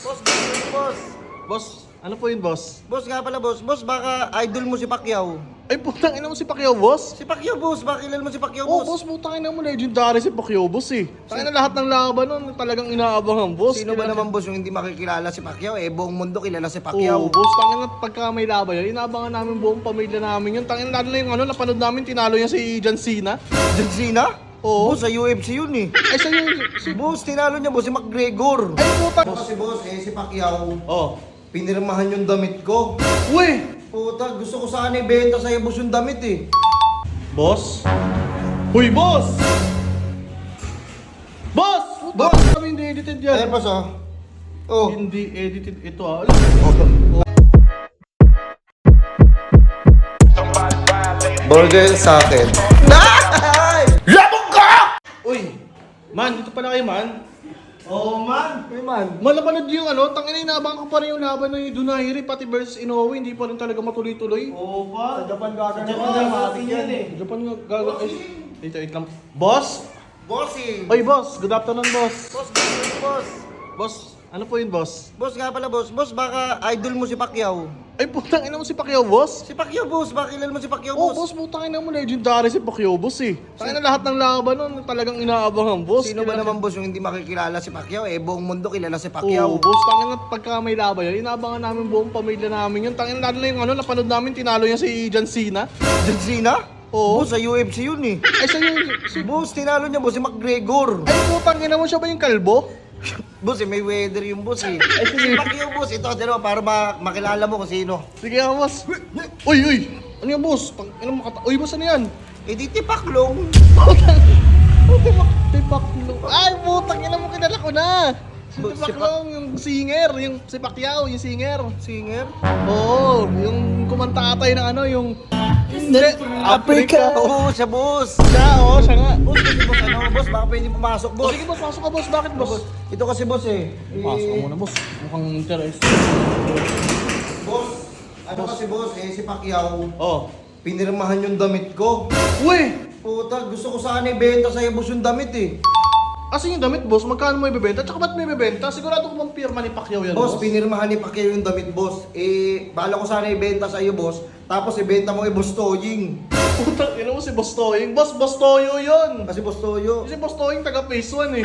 Boss, boss. Boss, ano po yun, boss? Boss nga pala, boss. Boss, baka idol mo si Pacquiao. Ay, putang ina mo si Pacquiao, boss? Si Pacquiao, boss. Baka kilala mo si Pacquiao, Oh, boss. boss, putang ina mo, legendary si Pacquiao, boss eh. Tangina lahat ng laban nun, talagang inaabangan, boss. Sino ba naman, boss, yung hindi makikilala si Pacquiao? Eh, buong mundo kilala si Pacquiao. Oo, boss, tangina pagka may laban yun, inaabangan namin buong pamilya namin yun. Tangina lalo na yung ano, napanood namin, tinalo niya si John Cena. John Cena? Oo. Boss, sa UFC yun eh. Ay, sa'yo, si... Boss, tinalo niya, boss, si McGregor. Ay, putang... Boss, si Pacquiao, Oh. pinirmahan yung damit ko. Uy! Puta, gusto ko sana ibenta sa'yo, boss, yung damit eh. Boss? Uy, boss! Boss! Boss! Kami hindi edited yan. Ayan, boss, oh. Oh. Hindi edited ito ah. Burger sa akin. Labog ka! Uy! Man, dito pala kayo, man. Oh, man. May man. Malapanood yung ano, tangina inaabangan ko pa rin yung laban ng Dunairi pati versus Inoue, hindi pa rin talaga matuloy-tuloy. Oo pa. Sa Japan gagawin. Japan yan eh. Japan nga gaga ay. Dito, wait lang. Boss? Bossing. Oy, boss. Good afternoon, boss. Boss, boss. Boss, ano po yun, boss? Boss nga pala, boss. Boss, baka idol mo si Pacquiao. Ay, putang ina mo si Pacquiao, boss? Si Pacquiao, boss. Baka kilala mo si Pacquiao, Oh, boss. boss, putang ina mo, legendary si Pacquiao, boss eh. Tangina lahat ng laban nun, talagang inaabangan, boss. Sino ba naman, boss, yung hindi makikilala si Pacquiao? Eh, buong mundo kilala si Pacquiao. Oo, boss, tangina pagka may laban yun, inaabangan namin buong pamilya namin yun. Tangina lalo na yung ano, napanood namin, tinalo niya si John Cena. John Cena? Oo. Boss, sa UFC yun eh. Ay, sa'yo, si... Boss, tinalo niya, boss, si McGregor. Ay, putang ina mo siya ba yung kalbo? Boss, eh, may weather yung boss eh. Ay, sige. Si Pacquiao, boss. Ito, dalawa, para makilala mo kung sino. Sige nga, boss. Uy, uy! Ano yan, boss? Ano makata... Uy, boss, ano yan? Eh, di tipaklong. Putang... Tipaklong. Ay, putang ina mo, kilala ko na! Si Boss, si Tipaklong, yung singer, yung si Pacquiao, yung singer. Singer? Oo, yung kumanta atay ng ano, yung... Hindi, Africa. Oo, siya, boss. Siya, oo, siya nga. Boss, kasi boss, ano, boss, baka pwede pumasok, O, boss. sige, boss, pasok ka, boss. Bakit, boss? Ito kasi, boss, eh. Pasok ka muna, boss. Mukhang interest. Boss, ano kasi, boss, eh, si Pacquiao, Oh. pinirmahan yung damit ko. Uy! Puta, gusto ko sana ibenta sa'yo, boss, yung damit, eh. Asan yung damit, boss? Magkano mo ibebenta? Tsaka ba't mo ibebenta? Sigurado ko bang pirma ni Pacquiao yan, Boss, boss? pinirmahan ni Pacquiao yung damit, boss. Eh, bala ko sana ibenta sa'yo, boss. Tapos ibenta mo kay Boss Toying. Putang ina mo si Boss Toying. Boss, Boss Toyo yun! Kasi Boss Toyo. Kasi Boss Toying taga Phase 1 eh.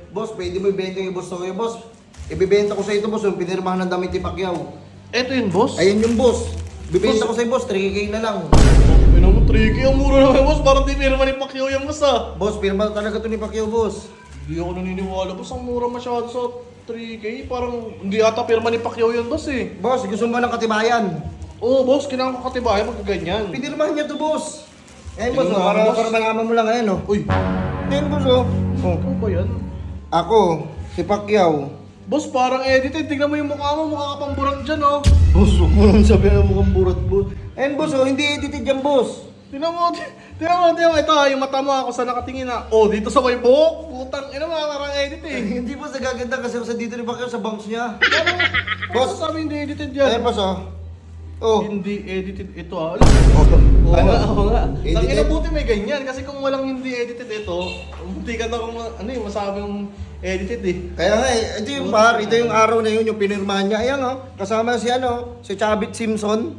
Boss, pwede mo ibenta yung Boss Toyo, boss. Ibibenta ko sa ito, boss, yung pinirmahan ng damit ni Pacquiao. Eto yun, boss. Ayun yung boss. Bibenta Boss. ko sa'yo, boss, 3K na lang. Ina mo, tricky. Ang mura naman, boss. Parang di pirma ni Pacquiao yan, boss ah. Boss, pirma talaga to ni Pacquiao, boss. Hindi ako naniniwala, boss. Ang mura masyado sa 3K. Parang hindi ata pirma ni Pacquiao yan, boss eh. Boss, gusto mo ng katibayan? Oo, boss. Kailangan ko katibayan pag ganyan. Pinirmahan niya to, boss. Ayun, boss, Pinirmahan, para, boss. para malaman mo lang, ayan, oh. Uy, Ayun, boss, oh. Oh. ano ba yan? Ako, si Pacquiao. Boss, parang edited. Tingnan mo yung mukha mo. Mukha ka pang burat dyan, oh. Boss, huwag mo naman sabihin na mukhang burat, boss. Ayun, boss, oh, hindi edited yan, boss. Tingnan mo. Tingnan mo. Ito ah, yung mata mo ako sa nakatingin na. Oh, dito sa may buhok. Putang ina mo, parang edit eh. Hindi, boss, nagaganda kasi sa dito ni Pacquiao sa bangs niya. Parang, Boss. boss, sabi hindi edited Ayun, yan. boss, oh. Oh. Hindi edited ito ah. Oh. Oo Ano? nga, oo nga. Edited? Tangina buti may ganyan. Kasi kung walang hindi edited ito, hindi ka na kung ano yung masabing edited eh. Kaya nga, ito yung par, ito yung araw na yun, yung pinirmahan niya. Ayan, oh. Kasama si, ano, si Chavit Simpson.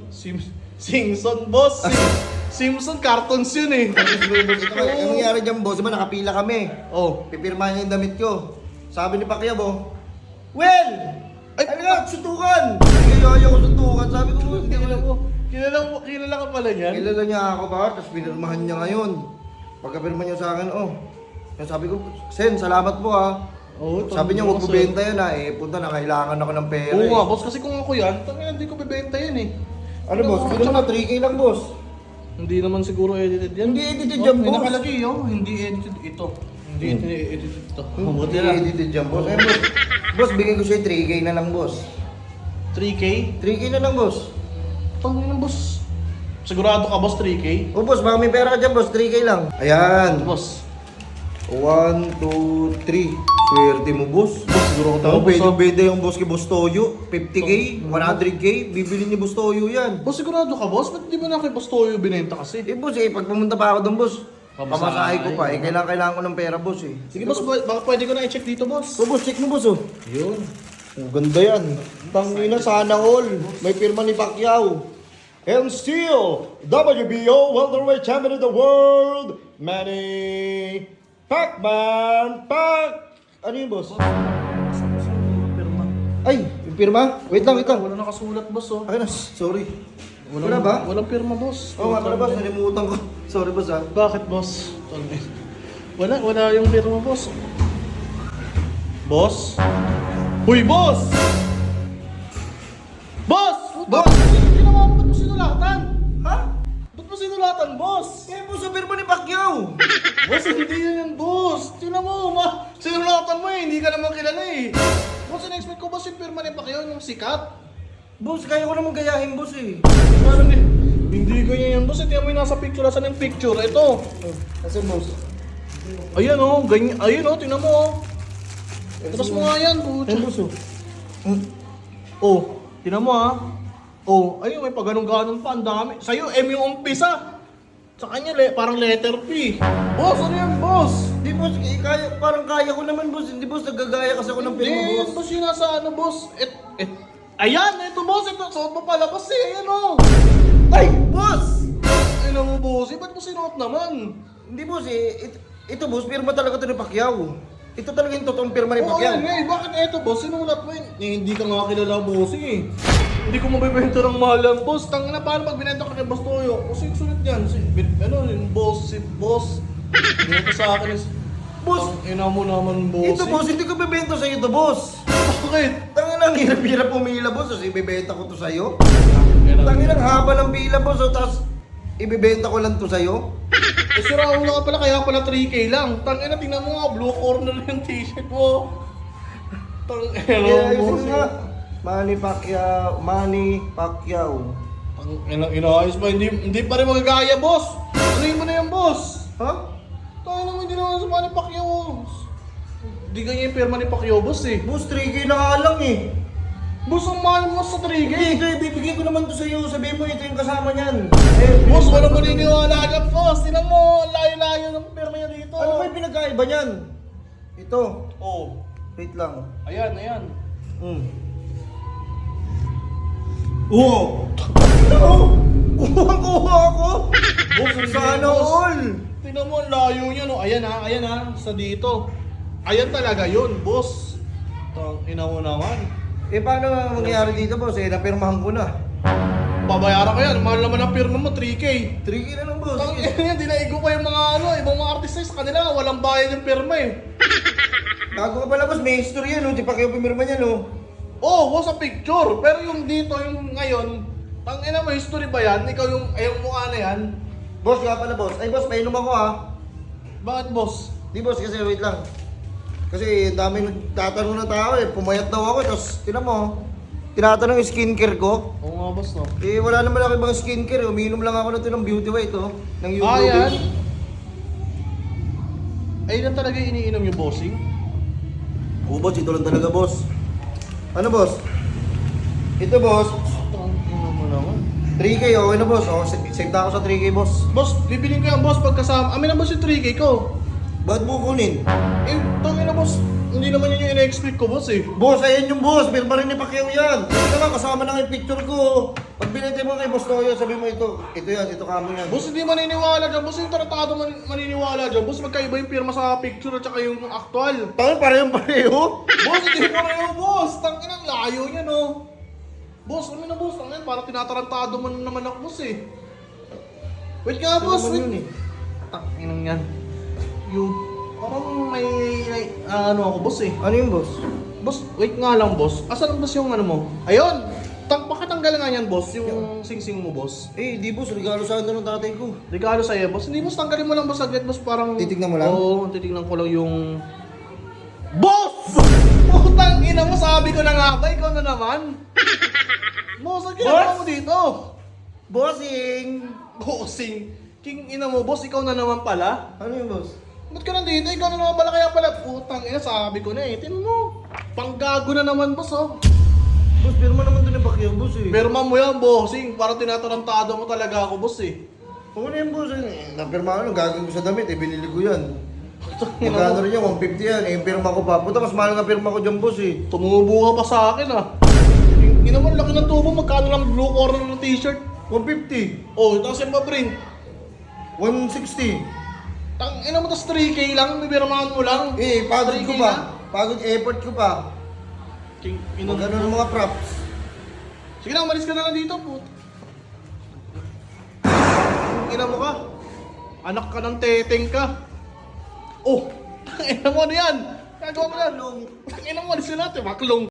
Simpson, boss. Simpson, cartoons yun eh. Ito, ang nangyari dyan, boss, diba, nakapila kami. Oh. Pipirmahan niya yung damit ko. Sabi ni Pacquiao, oh, well, Ay, ano nga, suntukan. Hindi ayaw ko suntukan. Sabi ko, hindi ko. Kilala ka pala niyan? Kilala niya ako ba? Tapos pinirmahan niya ngayon. Pagkapirma niya sa akin, oh. Yung sabi ko, Sen, salamat po ha. Oo, Sabi niya, huwag bubenta yan ha. Eh, punta na, kailangan ako ng pera. Oo eh. nga, boss. Kasi kung ako yan, tangina hindi ko bebenta yan eh. Ano, boss? Bigyan mo na, 3K lang, boss. Hindi naman siguro edited yan. Hindi edited yan, May boss. nakalagay oh, hindi edited ito. Hindi edited ito. Mabuti Hindi na. edited yan, boss. Eh, boss. Boss, bigyan ko sa'yo 3K na lang, boss. 3K? 3K na lang, boss. Tangina boss. Sigurado ka boss 3K? Oh, boss, baka may pera ka dyan, boss. 3K lang. Ayan. Boss. 1, 2, 3. Swerte mo, boss. Boss, siguro ko Ako, boss. pwede benta yung boss kay Boss Toyo. 50K, 100K, bibili ni Boss Toyo yan. Boss, sigurado ka boss? Ba't di mo na kay Boss Toyo binenta kasi? Eh, boss, eh, pag pumunta pa ako doon, boss, Pamasahe. pamasahe ko pa. Eh, kailangan ko ng pera, boss, eh. Sige boss, baka pwede ko na i-check dito boss. So, boss, check mo, boss, oh. Yun. Ang ganda yan. Tangina, sana all. May pirma ni Pacquiao. And still, WBO welterweight champion of the world, Manny Pacman Pac. Ano yun, boss? Pirma. Ay, yung pirma? Wait lang. Wala nakasulat, boss, oh. Akin na, sorry. Wala ba? Walang pirma, boss. Oo, wala ba? Nalimutan ko. Sorry, boss, ha? Bakit, boss? Wala yung pirma, boss. Boss? Huy, boss! Boss! Boss! Ginawa mo, ba't mo sinulatan? Ha? Ba't mo sinulatan, boss? Eh, boss, ang pirma ni Pacquiao. Boss, hindi yan yan, boss. Tingnan mo, sinulatan mo eh, hindi ka naman kilala eh. Boss, in-expect ko, boss, yung pirma ni Pacquiao, yung sikat. Boss, kaya ko naman gayahin, boss, eh. Parang hindi ganyan yan, boss. Tingnan mo yung nasa picture, asan yung picture? Ito. Asan, boss? Ayan oh, ganyan. Ayun oh, tingnan mo oh. Tapos mo nga yan, Ayun, puto. boss, oh. Oh, tingnan mo ah. Oh, ayun, may paganon-ganon pa, ang dami. Sa'yo, M yung umpisa. Sa kanya, parang letter P. Boss, ano yan, boss? Di, boss, parang kaya ko naman, boss. Hindi, boss, nagagaya kasi ako ng pirma, Hindi, boss. yan, boss, yung nasa ano, boss. Ayan, ito, boss. Ito, suot mo pala, boss eh. Ayan oh. Ay, boss! Ayun mo, boss. Ba't mo sinuot naman? Hindi, boss, eh. Ito, boss, pirma talaga ito ni Pacquiao. Ito talaga yung totoong pirma ni Oo, Pacquiao. ayun, eh. Bakit eto, boss? Sinulat mo yun? Eh, hindi ka nga kilala, boss eh. Hindi ko mabibenta ng mahalang, boss. Tangina, paano pag binenta ko kay Boss Toyo? Kasi yung sulit yan. Yung boss, si boss. Binenta sa akin is... Boss! Ina mo naman, boss. Ito, boss, hindi ko bibenta sa'yo ito, boss. Bakit? Tangina, ang hirap-hirap pumila, boss. Tapos ibibenta ko to sa'yo. Tangina, ang haba ng pila, boss. Tapos ibibenta ko lang to sa'yo. Eh, sira ulo ka pala, kaya pala 3K lang. Tangina, tingnan mo nga, blue corner yung t-shirt mo. Tangina, Kaya boss. ayusin nga. Manny Pacquiao. Inaayos ba? Hindi pa rin magagaya, boss. Anuhin mo na yan, boss. Ha? Tayo naman, hindi naman sa Manny Pacquiao. Hindi ganyan yung pirma ni Pacquiao, boss eh. Boss, 3K na nga lang eh. Boss, ang mahal mo sa 3K. Ito, ibibigay ko naman to sa'yo. Sabihin mo, ito yung kasama niyan. Boss, walang maniniwala ka, boss. Tinan mo, ang layo-layo ng pirma niya dito. Ano ba yung pinagkaiba niyan? Ito. Oh, Wait lang. ayan. Oo! Kuha ako! Boss, ang Sana boss. all! Tingnan mo, ang layo niya, no? Ayan ha, sa dito. Ayan talaga yun, boss. Ina mo naman. Eh, paano nga mangyayari dito, boss? Eh, napirmahan ko na. Babayaran ka yan, mahal naman ang pirma mo, 3K. 3K na lang, boss. Tang ina yan, dinaigo pa yung mga ibang mga artista sa kanila, walang bayad yung pirma eh. Gago ka pala, boss. May history yan, no? Di pa kayo pumirma niya, no? Oh, sa picture. Pero yung dito, yung ngayon, tang ina mo, history ba yan? Ikaw yung mukha na yan? Boss, nga pala, boss. Ay, boss, painom ako, ha? Bakit, boss? Di, boss, kasi wait lang. Kasi dami nagtatanong na tao, eh. Pumayat daw ako, tapos, tinan mo, tinatanong yung skincare ko. Oo nga, boss, no? Eh, wala naman ako ibang skincare, eh. Umiinom lang ako nito ng Beauty White, oh. Ng Youth Ah, yan? Beauty. Ayun lang talaga yung iniinom yung bossing? Oo, boss, ito lang talaga, boss. Ano, boss? Ito, boss. Tang ina mo naman. 3K, okay na, boss. Oh, save na ako sa 3K, boss. Boss, bibiling ko yan, boss, pagkasama. Amin na, boss, yung 3K ko. Ba't mo kunin? Eh, tang ina, boss. Hindi naman yun yung ina-expect ko, boss eh. Boss, ayan yung boss. Pirma rin ni Pacquiao yan. Ito naman, kasama na yung picture ko. Pag binigay mo kay Boss Toyo, sabi mo ito. Ito yan, ito kamo yan. Boss, hindi maniniwala dyan. Boss, yung tratado maniniwala dyan. Boss, magkaiba yung pirma sa picture at saka yung actual. Tangin, pareho. Boss, hindi mo na yung boss. Tangin ang layo niya, no. Boss, kami na boss. Tangin, parang tinatarantado mo naman ako, boss eh. Wait nga, Ito boss. naman Wait. yun, eh. Tangin yan. Yung, parang may, ano ako, boss eh. Ano yung boss? Boss, wait nga lang, boss. Asan boss yung ano mo? Ayun! Pakatanggal nga yan, boss. Yung sing-sing mo, boss. Eh, di boss. Regalo sa akin ng tatay ko. Regalo sa'yo, boss. Hindi, boss. Tanggalin mo lang, boss. Agad, boss. Parang... Titignan mo lang? Oo, titignan ko lang yung... Boss! Putang ina mo, sabi ko na nga ba? Ikaw na naman. Boss, ang ginagawa mo dito? Bossing! Bossing. King ina mo, boss. Ikaw na naman pala. Ano yung boss? Ba't ka nandito? Ikaw na naman pala. Kaya pala, putang ina, sabi ko na eh. Tinan mo. Panggago na naman, boss, oh. Boss, pirma naman doon yung Pacquiao, boss eh. Pirma mo yan, bossing. Para tinatarantado mo talaga ako, boss eh. Ano yung boss? Eh, napirma ko, gagawin ko sa damit eh. Binili ko yan. Magkano rin yan? 150 yan. Eh, yung pirma ko pa. Puta, mas mahal nga pirma ko dyan, boss eh. Tumubo ka pa sa akin ah. Ina mo, laki ng tubo, magkano lang blue corner ng t-shirt? 150. Oh, tapos yung pa-print. 160. Ina mo, tapos 3K lang, bibirmahan mo lang. Eh, pagod 3K ko na. pa. Pagod effort ko pa. Ina mo. Magkano ng mga props. Sige na, umalis ka na lang dito, put. Ina mo ka. Anak ka ng teteng ka. Oh, ina mo ano yan? Gagawa mo yan. Ina mo, alis na natin, maklong.